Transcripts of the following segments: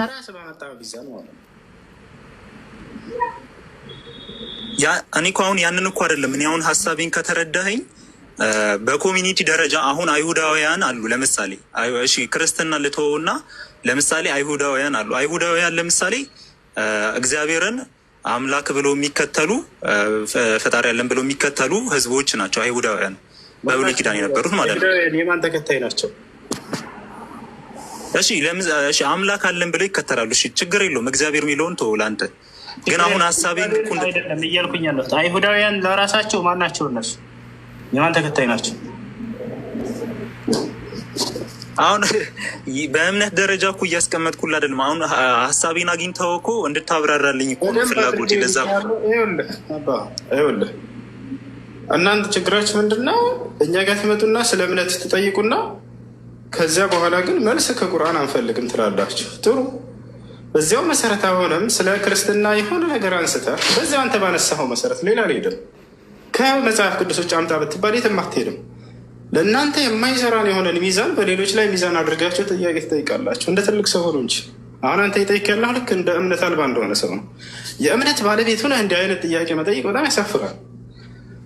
ራስ በመጣው ቪዛ ነው ማለት ነው። ያ እኔ እኮ አሁን ያንን እኮ አይደለም። እኔ አሁን ሀሳቤን ከተረዳኸኝ በኮሚኒቲ ደረጃ አሁን አይሁዳውያን አሉ። ለምሳሌ እሺ ክርስትና ልተውና ለምሳሌ አይሁዳውያን አሉ። አይሁዳውያን ለምሳሌ እግዚአብሔርን አምላክ ብለው የሚከተሉ ፈጣሪ ያለን ብለው የሚከተሉ ህዝቦች ናቸው አይሁዳውያን፣ በብሉይ ኪዳን የነበሩት ማለት ነው። የማን ተከታይ ናቸው? እሺ አምላክ አለን ብለው ይከተላሉ። እሺ ችግር የለውም። እግዚአብሔር የሚለውን ተው ለአንተ። ግን አሁን ሀሳቤን አይደለም እያልኩኝ ያለሁት አይሁዳውያን ለራሳቸው ማን ናቸው? እነሱ የማን ተከታይ ናቸው? አሁን በእምነት ደረጃ እኮ እያስቀመጥኩልህ አይደለም። አሁን ሀሳቤን አግኝተኸው እኮ እንድታብራራልኝ እኮ ፍላጎት ለዛ። ይኸውልህ እናንተ ችግራችሁ ምንድን ነው? እኛ ጋር ትመጡና ስለ እምነት ትጠይቁና ከዚያ በኋላ ግን መልስ ከቁርአን አንፈልግም ትላላችሁ። ጥሩ፣ በዚያው መሰረት አሁንም ስለ ክርስትና የሆነ ነገር አንስተህ በዚያው አንተ ባነሳኸው መሰረት ሌላ አልሄድም። ከመጽሐፍ ቅዱሶች አምጣ ብትባል የትም አትሄድም። ለእናንተ የማይሰራን የሆነን ሚዛን በሌሎች ላይ ሚዛን አድርጋቸው ጥያቄ ትጠይቃላችሁ። እንደ ትልቅ ሰው ሆኑ እንጂ አሁን አንተ ይጠይቅ ያለሁ ልክ እንደ እምነት አልባ እንደሆነ ሰው ነው። የእምነት ባለቤት ሆነህ እንዲህ አይነት ጥያቄ መጠይቅ በጣም ያሳፍራል።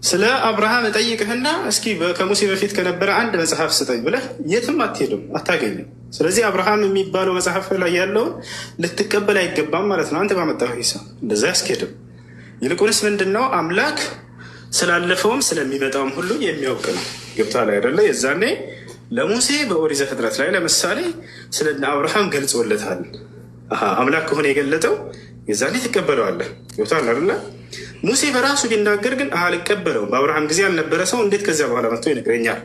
ስለ አብርሃም እጠይቅህና እስኪ ከሙሴ በፊት ከነበረ አንድ መጽሐፍ ስጠኝ ብለህ የትም አትሄድም፣ አታገኝም። ስለዚህ አብርሃም የሚባለው መጽሐፍ ላይ ያለውን ልትቀበል አይገባም ማለት ነው። አንተ ባመጣው ሂሳብ እንደዛ ያስኬድም። ይልቁንስ ምንድን ነው አምላክ ስላለፈውም ስለሚመጣውም ሁሉ የሚያውቅ ነው። ገብቶሃል አይደለ? የዛኔ ለሙሴ በኦሪት ዘፍጥረት ላይ ለምሳሌ ስለ አብርሃም ገልጾለታል። አምላክ ከሆነ የገለጠው የዛኔ ትቀበለዋለህ። ገብቶሃል አይደለ? ሙሴ በራሱ ቢናገር ግን አልቀበለውም፣ በአብርሃም ጊዜ ያልነበረ ሰው እንዴት ከዚያ በኋላ መጥቶ ይነግረኛል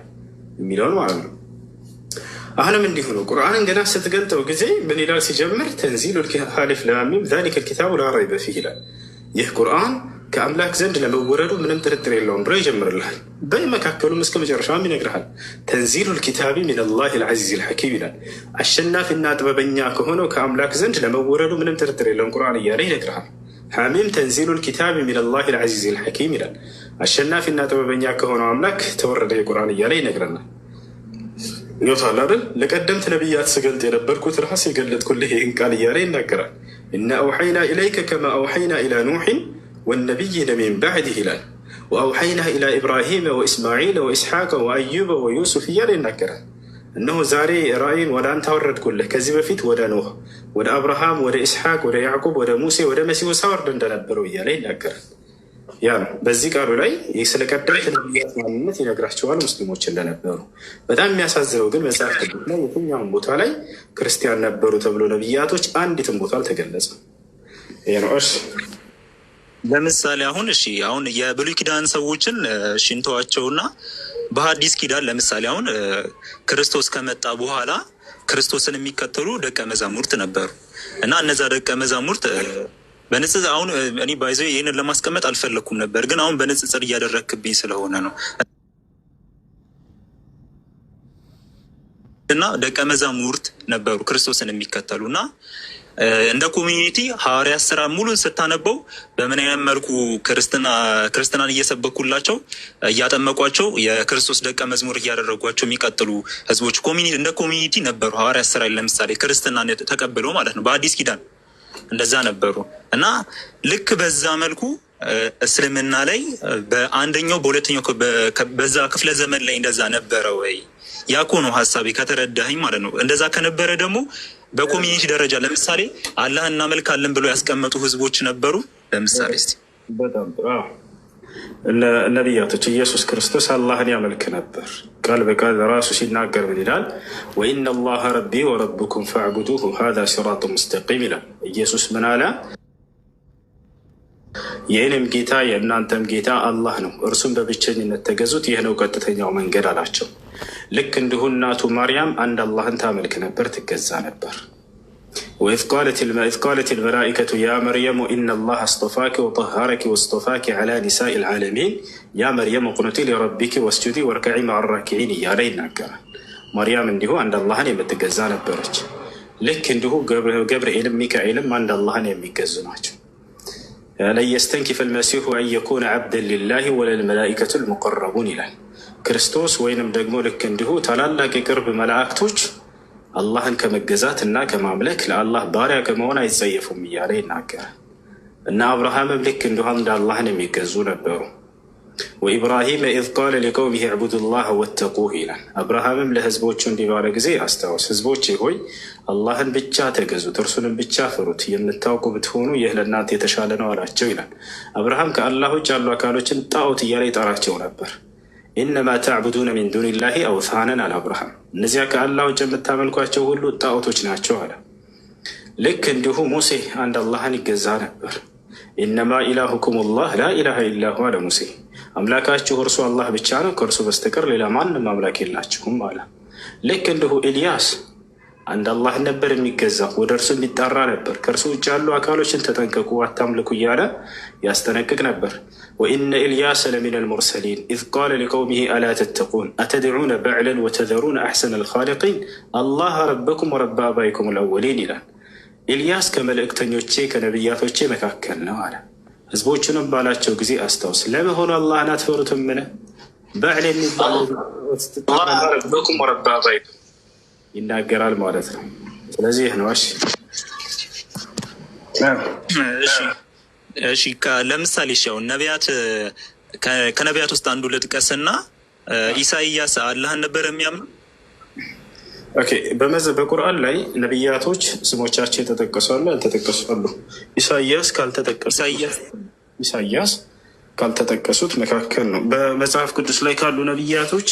የሚለውን ማለት ነው። አሁንም እንዲሁ ነው። ቁርአንን ገና ስትገልጠው ጊዜ ምን ይላል ሲጀምር? ተንዚሉል አሊፍ ላም ሚም ዛሊከል ኪታቡ ላ ረይበ ፊህ ይላል። ይህ ቁርአን ከአምላክ ዘንድ ለመወረዱ ምንም ጥርጥር የለውም ብሎ ይጀምርልሃል። በመካከሉም እስከ መጨረሻም ይነግርሃል። ተንዚሉል ኪታቢ ሚነላሂ ልዐዚዚል ሐኪም ይላል። አሸናፊና ጥበበኛ ከሆነው ከአምላክ ዘንድ ለመወረዱ ምንም ጥርጥር የለውም ቁርአን እያለ ይነግርሃል። ሐሚም ተንዚሉል ኪታቢ ሚነላሂ ልዐዚዚል ሐኪም ይላል። አሸናፊና ጥበበኛ ከሆነው አምላክ ተወረደ የቁርአን እያለ ይነግረናል። ገብቶሃል አይደል? ለቀደምት ነቢያት ስገልጥ የነበርኩት ራስ የገለጥኩልህ ይህን ቃል እያለ ይናገራል። እና አውሐይና ኢለይከ ከማ አውሐይና ኢላ ኑሕን ወነቢይነ ሚን ባዕድህ ይላል። ወአውሐይና ኢላ ኢብራሂመ ወኢስማዒል ወኢስሓቅ ወአዩበ ወዩሱፍ እያለ ይናገራል። እነሆ ዛሬ ራእይን ወደ አንተ አወረድኩልህ ከዚህ በፊት ወደ ኖህ፣ ወደ አብርሃም፣ ወደ ኢስሓቅ፣ ወደ ያዕቁብ፣ ወደ ሙሴ፣ ወደ መሲሁ ሳወርድ እንደነበረው እያለ ይናገራል። ያ ነው። በዚህ ቃሉ ላይ ስለ ቀደምት ነቢያት ማንነት ይነግራቸዋል ሙስሊሞች እንደነበሩ። በጣም የሚያሳዝነው ግን መጽሐፍ ቅዱስ ላይ የትኛውም ቦታ ላይ ክርስቲያን ነበሩ ተብሎ ነቢያቶች አንዲትም ቦታ አልተገለጸም። ይሄ ነው። እሺ ለምሳሌ አሁን የብሉይ ኪዳን ሰዎችን ሽንተዋቸውና በሐዲስ ኪዳን ለምሳሌ አሁን ክርስቶስ ከመጣ በኋላ ክርስቶስን የሚከተሉ ደቀ መዛሙርት ነበሩ እና እነዛ ደቀ መዛሙርት በንጽጽር አሁን እኔ ባይዘ ይህንን ለማስቀመጥ አልፈለግኩም ነበር፣ ግን አሁን በንጽጽር እያደረግክብኝ ስለሆነ ነው። እና ደቀ መዛሙርት ነበሩ ክርስቶስን የሚከተሉ እና እንደ ኮሚኒቲ ሐዋርያት ስራ ሙሉን ስታነበው በምን አይነት መልኩ ክርስትናን እየሰበኩላቸው እያጠመቋቸው የክርስቶስ ደቀ መዝሙር እያደረጓቸው የሚቀጥሉ ህዝቦች እንደ ኮሚኒቲ ነበሩ። ሐዋርያት ስራ ለምሳሌ ክርስትናን ተቀብለው ማለት ነው በአዲስ ኪዳን እንደዛ ነበሩ እና ልክ በዛ መልኩ እስልምና ላይ በአንደኛው በሁለተኛው በዛ ክፍለ ዘመን ላይ እንደዛ ነበረ ወይ? ያኮ ነው ሀሳቤ ከተረዳኸኝ ማለት ነው። እንደዛ ከነበረ ደግሞ በኮሚኒቲ ደረጃ ለምሳሌ አላህን እናመልካለን ብለው ያስቀመጡ ህዝቦች ነበሩ። ለምሳሌ እስቲ በጣም ነቢያቶች ኢየሱስ ክርስቶስ አላህን ያመልክ ነበር። ቃል በቃል ራሱ ሲናገር ምን ይላል? ወኢነ አላህ ረቢ ወረብኩም ፈዕቡዱሁ ሃዛ ሲራጡ ሙስተቂም ይላል። ኢየሱስ ምን አለ? የእኔም ጌታ የእናንተም ጌታ አላህ ነው፣ እርሱም በብቸኝነት ተገዙት፣ ይህ ነው ቀጥተኛው መንገድ አላቸው። ልክ እንዲሁ እናቱ ማርያም አንድ አላህን ታመልክ ነበር፣ ትገዛ ነበር። ወኢዝ ቃለት ልመላኢከቱ ያ መርየሙ ኢነ አላህ አስጠፋኪ ወጠሃረኪ ወስጠፋኪ ዐላ ኒሳኢ ልዓለሚን ያ መርየም ቁኑቲ ሊረቢኪ ወስጁዲ ወርከዒ መዐ ራኪዒን እያለ ይናገራል። ማርያም እንዲሁ አንድ አላህን የምትገዛ ነበረች። ልክ እንዲሁ ገብርኤልም ሚካኤልም አንድ አላህን የሚገዙ ናቸው። ለን የስተንኪፈ ልመሲሑ አን የኩነ ዐብደን ሊላሂ ወለልመላኢከቱ ልሙቀረቡን ይላል። ክርስቶስ ወይንም ደግሞ ልክ እንዲሁ ታላላቅ የቅርብ መላእክቶች አላህን ከመገዛት እና ከማምለክ ለአላህ ባሪያ ከመሆን አይጸየፉም እያለ ይናገራል። እና አብርሃምም ልክ እንዲሁ እንደ አላህን የሚገዙ ነበሩ። ወኢብራሂም ኢዝ ቃለ ሊቀውሚሂ ዕቡዱላህ ወተቁህ ይላል። አብርሃምም ለህዝቦቹ እንዲህ ባለ ጊዜ አስታውስ፣ ህዝቦቼ ሆይ አላህን ብቻ ተገዙት፣ እርሱንም ብቻ ፍሩት፣ የምታውቁ ብትሆኑ ይህ ለእናንተ የተሻለ ነው አላቸው ይላል። አብርሃም ከአላህ ውጭ ያሉ አካሎችን ጣዖት እያለ ይጠራቸው ነበር። ኢነማ ተዕቡዱነ ሚን ዱኒላሂ አውሳነን አለ አብርሃም። እነዚያ ከአላህ ውጭ የምታመልኳቸው ሁሉ ጣዖቶች ናቸው አለ። ልክ እንዲሁ ሙሴ አንድ አላህን ይገዛ ነበር። ኢነማ ኢላሁኩም ላህ ላ ኢላሃ ኢላሁ አለ ሙሴ። አምላካችሁ እርሱ አላህ ብቻ ነው፣ ከእርሱ በስተቀር ሌላ ማንም አምላክ የላችሁም አለ። ልክ እንዲሁ ኤልያስ አንድ አላህ ነበር የሚገዛው፣ ወደ እርሱ የሚጣራ ነበር። ከእርሱ ውጭ ያሉ አካሎችን ተጠንቀቁ፣ አታምልኩ እያለ ያስጠነቅቅ ነበር። ወኢነ ኤልያስ ለሚን አልሙርሰሊን ኢዝ ቃለ ሊቀውሚሂ አላ ተተቁን አተድዑነ በዕለን ወተዘሩነ አሕሰነ አልኻሊቂን አላህ ረበኩም ወረበ አባይኩም አልአወሊን ይላል። ኤልያስ ከመልእክተኞቼ ከነቢያቶቼ መካከል ነው አለ። ህዝቦቹንም ባላቸው ጊዜ አስታውስ፣ ለመሆኑ አላህን አትፈሩትምን? በዕል የሚባለው ረበኩም ወረበ አባይኩም ይናገራል ማለት ነው። ስለዚህ ነው። እሺ ለምሳሌ ሻው ነቢያት ከነቢያት ውስጥ አንዱ ልጥቀስና ኢሳይያስ አላህን ነበር የሚያምኑ። ኦኬ በቁርአን ላይ ነቢያቶች ስሞቻቸው የተጠቀሳሉ ያልተጠቀሳሉ። ኢሳይያስ ካልተጠቀሱት መካከል ነው። በመጽሐፍ ቅዱስ ላይ ካሉ ነቢያቶች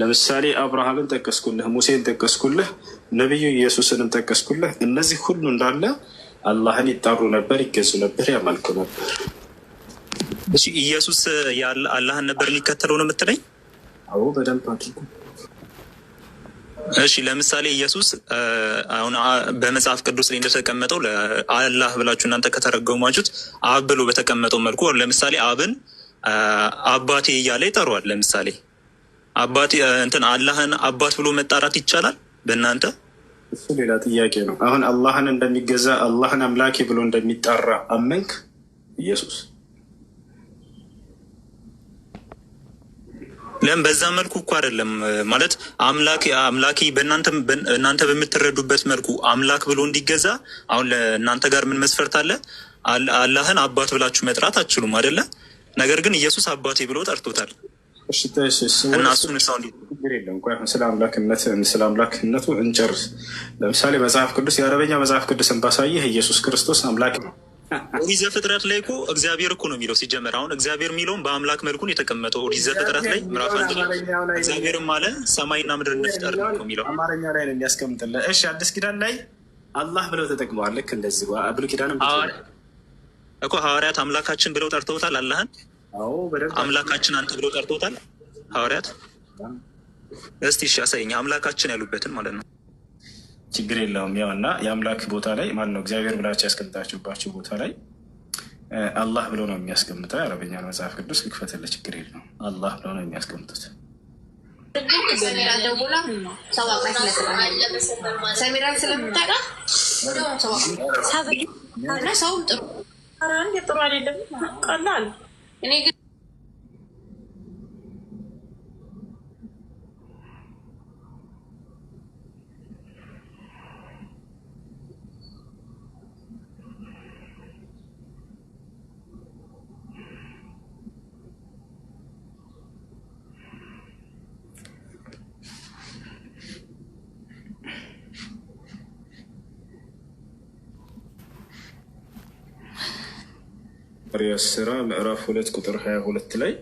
ለምሳሌ አብርሃምን ጠቀስኩልህ፣ ሙሴን ጠቀስኩልህ፣ ነቢዩ ኢየሱስንም ጠቀስኩልህ። እነዚህ ሁሉ እንዳለ አላህን ይጣሩ ነበር፣ ይገዙ ነበር፣ ያመልኩ ነበር። እሺ ኢየሱስ አላህን ነበር የሚከተለው ነው የምትለኝ? አዎ በደንብ አድርጉ። እሺ ለምሳሌ ኢየሱስ አሁን በመጽሐፍ ቅዱስ ላይ እንደተቀመጠው አላህ ብላችሁ እናንተ ከተረገማችሁት አብ ብሎ በተቀመጠው መልኩ ለምሳሌ አብን አባቴ እያለ ይጠሯል። ለምሳሌ አባቴ አላህን አባት ብሎ መጣራት ይቻላል በእናንተ? እሱ ሌላ ጥያቄ ነው። አሁን አላህን እንደሚገዛ አላህን አምላኬ ብሎ እንደሚጠራ አመንክ ኢየሱስ? ለምን በዛ መልኩ እኮ አይደለም ማለት አምላኬ እናንተ በምትረዱበት መልኩ አምላክ ብሎ እንዲገዛ አሁን ለእናንተ ጋር ምን መስፈርት አለ? አላህን አባት ብላችሁ መጥራት አትችሉም አይደለ? ነገር ግን ኢየሱስ አባቴ ብሎ ጠርቶታል። እና እሱን ስለ አምላክነቱ እንጨርስ። ለምሳሌ መጽሐፍ ቅዱስ የአረበኛ መጽሐፍ ቅዱስን ባሳየህ ኢየሱስ ክርስቶስ አምላክ ነው። ኦሪት ዘፍጥረት ላይ እኮ እግዚአብሔር እኮ ነው የሚለው ሲጀመር። አሁን እግዚአብሔር የሚለውን በአምላክ መልኩ ነው የተቀመጠው። ኦሪት ዘፍጥረት ላይ ምዕራፍ 1 ላይ እግዚአብሔርም አለ ሰማይና ምድር እንፍጠር ነው የሚለው። አማርኛ ላይ ነው የሚያስቀምጥልህ። እሺ አዲስ ኪዳን ላይ አላህ ብለው ተጠቅመዋል። ልክ እንደዚህ ብሉይ ኪዳንም እኮ ሐዋርያት አምላካችን ብለው ጠርተውታል አላህን። አምላካችን አንተ ብለው ጠርተውታል ሐዋርያት። እስቲ እሺ አሳየኝ አምላካችን ያሉበትን ማለት ነው። ችግር የለውም። ያው እና የአምላክ ቦታ ላይ ማን ነው እግዚአብሔር ብላችሁ ያስቀምጣችሁባቸው ቦታ ላይ አላህ ብሎ ነው የሚያስቀምጠው። የአረበኛ መጽሐፍ ቅዱስ ልክፈትልህ፣ ችግር የለውም። አላህ ብሎ ነው የሚያስቀምጡት። ሰሚራን ስለምታውቃ ሰውም ጥሩ አይደለም ቀላል እኔ ግን ሐዋርያት ሥራ ምዕራፍ 2 ቁጥር 22 ላይ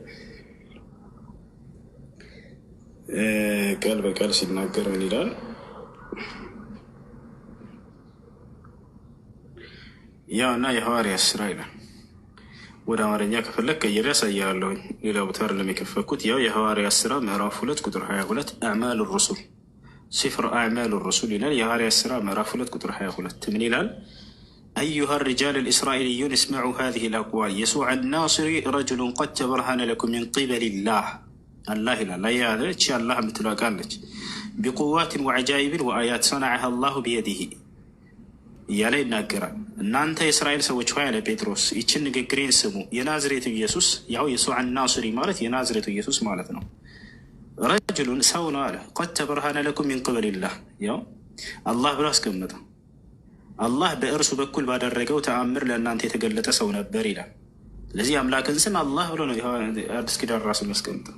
ቃል በቃል ሲናገር ምን ይላል? ያው እና የሐዋርያት ሥራ ይላል። ወደ አማርኛ ከፈለግ ቀይሬ ያሳያለሁኝ። ሌላ ቦታ አይደለም የከፈኩት። ያው የሐዋርያት ሥራ ምዕራፍ 2 ቁጥር 22 አዕማል ሩሱል ሲፍር አዕማል ሩሱል ይላል። የሐዋርያት ሥራ ምዕራፍ 2 ቁጥር 22 ምን ይላል? أيها الرجال الإسرائيليون اسمعوا هذه الأقوال يسوع الناصري رجل قد تبرهن لكم من قبل الله لا يا الله مثل قالك بقوات وعجائب وآيات صنعها الله بيده እያለ ይናገራል። እናንተ የእስራኤል ሰዎች ሆይ አለ ጴጥሮስ ይችን ንግግሬን ስሙ። የናዝሬቱ ኢየሱስ ያው የሱዕ ናስሪ ማለት የናዝሬቱ ኢየሱስ ማለት ነው። ረጅሉን ሰው ነው አለ ቀድ ተበርሃነ ለኩም ሚን ቅበሊላህ ያው አላህ ብሎ አስቀምጠው። አላህ በእርሱ በኩል ባደረገው ተአምር ለእናንተ የተገለጠ ሰው ነበር ይላል። ስለዚህ አምላክን ስም አላህ ብሎ ነው አዲስ ኪዳን ራሱ የሚያስቀምጠው።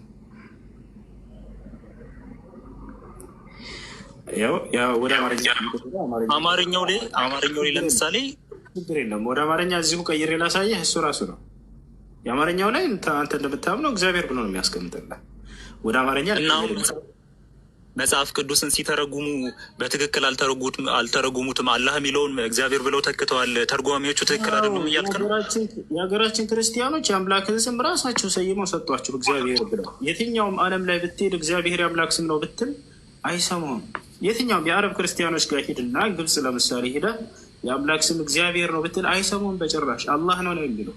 ወደ አማርኛው ላይ ለምሳሌ ችግር የለም። ወደ አማርኛ እዚሁ ቀይሬ ላሳየህ። እሱ ራሱ ነው የአማርኛው ላይ አንተ እንደምታምነው እግዚአብሔር ብሎ ነው የሚያስቀምጥልህ። ወደ አማርኛ መጽሐፍ ቅዱስን ሲተረጉሙ በትክክል አልተረጉሙትም። አላህ የሚለውን እግዚአብሔር ብለው ተክተዋል። ተርጓሚዎቹ ትክክል አይደሉም እያልክ ነው። የሀገራችን ክርስቲያኖች የአምላክን ስም ራሳቸው ሰይመው ሰጧቸው እግዚአብሔር ብለው። የትኛውም ዓለም ላይ ብትሄድ እግዚአብሔር የአምላክ ስም ነው ብትል አይሰማውም። የትኛውም የአረብ ክርስቲያኖች ጋር ሂድና ግብፅ ለምሳሌ ሄደ የአምላክ ስም እግዚአብሔር ነው ብትል አይሰሙም በጭራሽ። አላህ ነው የሚለው።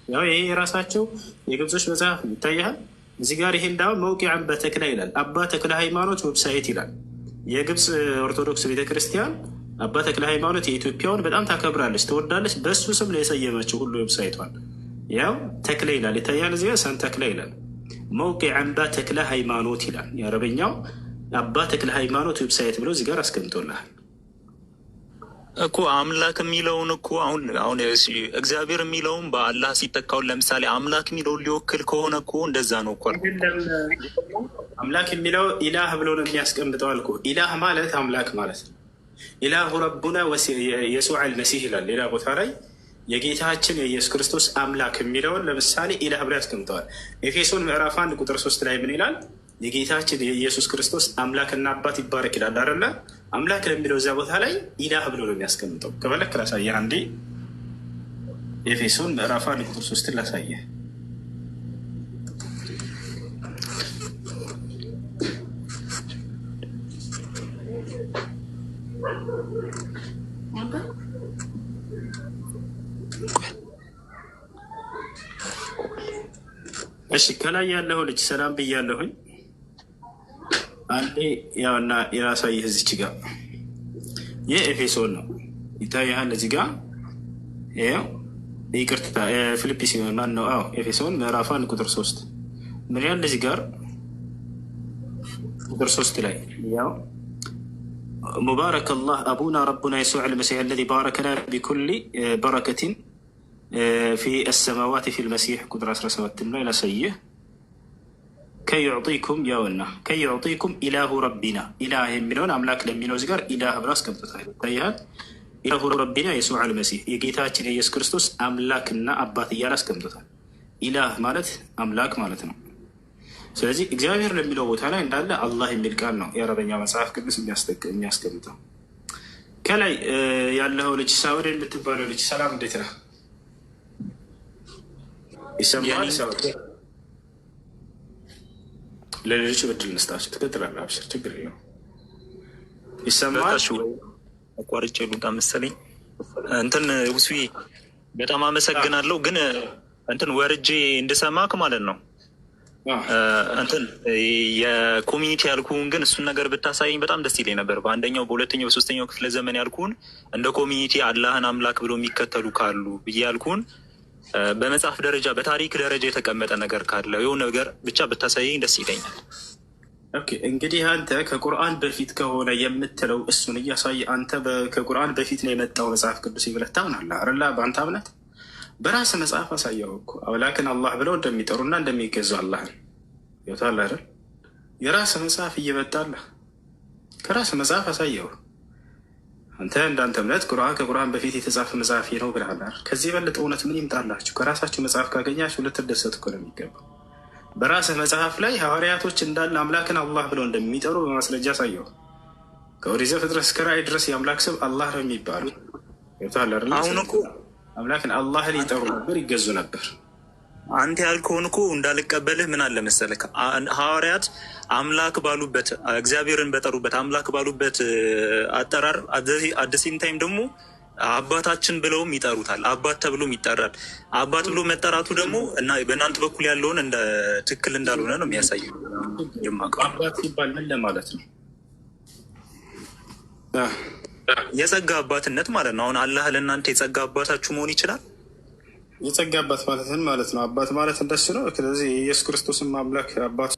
ያው ይሄ የራሳቸው የግብጾች መጽሐፍ ይታያል። እዚህ ጋር ይሄ እንዳውም መውቂዐን በተክለ ይላል። አባ ተክለ ሃይማኖት ዌብሳይት ይላል። የግብፅ ኦርቶዶክስ ቤተክርስቲያን አባ ተክለ ሃይማኖት የኢትዮጵያውን በጣም ታከብራለች፣ ትወዳለች። በሱ ስም ነው የሰየመችው ሁሉ ዌብሳይቷን። ያው ተክለ ይላል ይታያል። እዚህ ሰን ተክለ ይላል። መውቂዐን በተክለ ሃይማኖት ይላል። የአረበኛው አባ ተክለ ሃይማኖት ዌብሳይት ብለው እዚህ ጋር አስቀምጦልሃል እኮ። አምላክ የሚለውን እኮ አሁን እግዚአብሔር የሚለውን በአላህ ሲተካውን ለምሳሌ አምላክ የሚለውን ሊወክል ከሆነ እኮ እንደዛ ነው እኮ። አምላክ የሚለው ኢላህ ብሎ ነው የሚያስቀምጠው አልኩ። ኢላህ ማለት አምላክ ማለት ነው። ኢላሁ ረቡና የሱዕ አልመሲህ ይላል ሌላ ቦታ ላይ። የጌታችን የኢየሱስ ክርስቶስ አምላክ የሚለውን ለምሳሌ ኢላህ ብሎ ያስቀምጠዋል። ኤፌሶን ምዕራፍ 1 ቁጥር 3 ላይ ምን ይላል? የጌታችን የኢየሱስ ክርስቶስ አምላክና አባት ይባረክ ይላል አይደለ? አምላክ ለሚለው እዚያ ቦታ ላይ ኢላህ ብሎ ነው የሚያስቀምጠው። ከፈለክ ላሳየህ አንዴ ኤፌሶን ምዕራፍ 1 ቁጥር 3 ላሳየህ። እሺ ከላይ ያለው ልጅ ሰላም ብያለሁኝ። አንዴ ያውና የራሳይህ እዚች ጋር የኤፌሶን ነው ይታያል። እዚህ ጋር ያው ይቅርታ ፊልጵስዩስ ማን ነው? አዎ ኤፌሶን ምዕራፍ 1 ቁጥር 3 ምን ያህል እዚህ ጋር ቁጥር 3 ላይ ያው ሙባረክ አላህ አቡና ረቡና የሱዕ አልመሲህ አለዚ ባረከና ቢኩሊ በረከቲን ፊ አሰማዋት ፊ ልመሲሕ ቁጥር 17 ላይ ላሳየህ። ከይዕጢኩም ያውና ከይዕጢኩም ኢላሁ ረቢና ኢላህ የሚለውን አምላክ ለሚለው እዚህ ጋር ኢላህ ብሎ አስቀምጦታል ይታያል። ኢላሁ ረቢና የሱዕ አልመሲህ የጌታችን የኢየሱስ ክርስቶስ አምላክና አባት እያለ አስቀምጦታል። ኢላህ ማለት አምላክ ማለት ነው። ስለዚህ እግዚአብሔር ለሚለው ቦታ ላይ እንዳለ አላህ የሚል ቃል ነው የአረበኛ መጽሐፍ ቅዱስ የሚያስቀምጠው። ከላይ ያለው ልጅ ሳውድ የምትባለው ልጅ ሰላም እንዴት ነህ? ይሰማል? ለሌሎች ብድል እንስጣቸው። ትቀጥላለህ። አብሽር፣ ችግር የለውም። ይሰማል? አቋርጬ ልውጣ መሰለኝ። እንትን ውስዬ በጣም አመሰግናለሁ። ግን እንትን ወርጄ እንድሰማክ ማለት ነው እንትን የኮሚኒቲ ያልኩህን ግን እሱን ነገር ብታሳየኝ በጣም ደስ ይለኝ ነበር። በአንደኛው በሁለተኛው በሶስተኛው ክፍለ ዘመን ያልኩህን እንደ ኮሚኒቲ አላህን አምላክ ብሎ የሚከተሉ ካሉ ብዬ ያልኩህን በመጽሐፍ ደረጃ በታሪክ ደረጃ የተቀመጠ ነገር ካለ የሆነ ነገር ብቻ ብታሳየኝ ደስ ይለኛል። ኦኬ እንግዲህ አንተ ከቁርአን በፊት ከሆነ የምትለው እሱን እያሳየ አንተ ከቁርአን በፊት ነው የመጣው መጽሐፍ ቅዱስ ብለህ ታምናለህ አይደል? በአንተ እምነት በራስህ መጽሐፍ አሳየው እኮ አምላክን አላህ ብለው እንደሚጠሩና እንደሚገዙ አላህን ይወታል አይደል? የራስህ መጽሐፍ እየመጣለህ ከራስህ መጽሐፍ አሳየው። አንተ እንዳንተ እምነት ቁርአን ከቁርአን በፊት የተጻፈ መጽሐፍ ነው ብለሃል። ከዚህ የበለጠ እውነት ምን ይምጣላችሁ? ከራሳችሁ መጽሐፍ ካገኛችሁ ልትደሰቱ እኮ ነው የሚገባው። በራስህ መጽሐፍ ላይ ሐዋርያቶች እንዳለ አምላክን አላህ ብለው እንደሚጠሩ በማስረጃ አሳየው። ከኦሪት ዘፍጥረት እስከ ራዕይ ድረስ የአምላክ ስም አላህ ነው የሚባሉ ይወታል አይደል? አሁን እኮ አምላክን አላህን ይጠሩ ነበር፣ ይገዙ ነበር። አንተ ያልከውን እኮ እንዳልቀበልህ ምን አለ መሰለህ፣ ሐዋርያት አምላክ ባሉበት እግዚአብሔርን በጠሩበት አምላክ ባሉበት አጠራር አደሴም ታይም ደግሞ አባታችን ብለውም ይጠሩታል። አባት ተብሎም ይጠራል። አባት ብሎ መጠራቱ ደግሞ እና በእናንተ በኩል ያለውን እንደ ትክክል እንዳልሆነ ነው የሚያሳየው። አባት ሲባል ምን ለማለት ነው? የጸጋ አባትነት ማለት ነው። አሁን አላህ ለእናንተ የጸጋ አባታችሁ መሆን ይችላል። የጸጋ አባት ማለት ምን ማለት ነው? አባት ማለት እንደሱ ነው። ስለዚህ የኢየሱስ ክርስቶስም አምላክ አባት